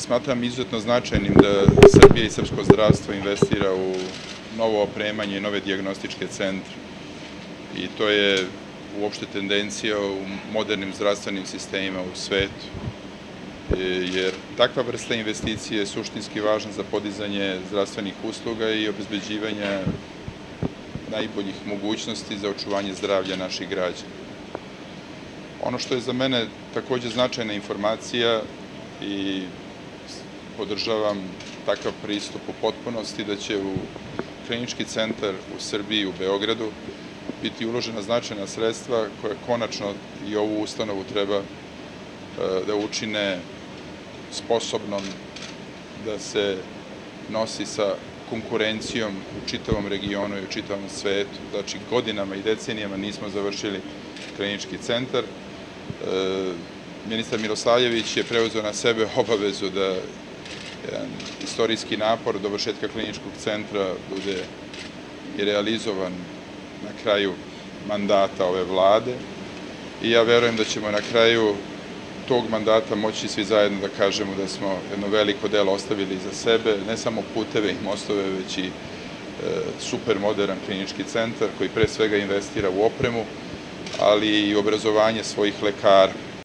Smatram izuzetno značajnim da Srbija i srpsko zdravstvo investira u novo opremanje i nove dijagnostičke centre. I to je uopšte tendencija u modernim zdravstvenim sistemima u svetu. Jer takva vrsta investicije je suštinski važna za podizanje zdravstvenih usluga i obezbeđivanja najboljih mogućnosti za očuvanje zdravlja naših građana. Ono što je za mene takođe značajna informacija i podržavam takav pristup u potpunosti, da će u klinički centar u Srbiji, u Beogradu, biti uložena značajna sredstva koja konačno i ovu ustanovu treba da učine sposobnom da se nosi sa konkurencijom u čitavom regionu i u čitavom svetu. Znači, godinama i decenijama nismo završili klinički centar. Ministar Milosavljević je preuzeo na sebe obavezu da jedan istorijski napor dovršetka kliničkog centra bude i realizovan na kraju mandata ove vlade. I ja verujem da ćemo na kraju tog mandata moći svi zajedno da kažemo da smo jedno veliko delo ostavili iza sebe, ne samo puteve i mostove, već i super modern klinički centar koji pre svega investira u opremu, ali i obrazovanje svojih lekara.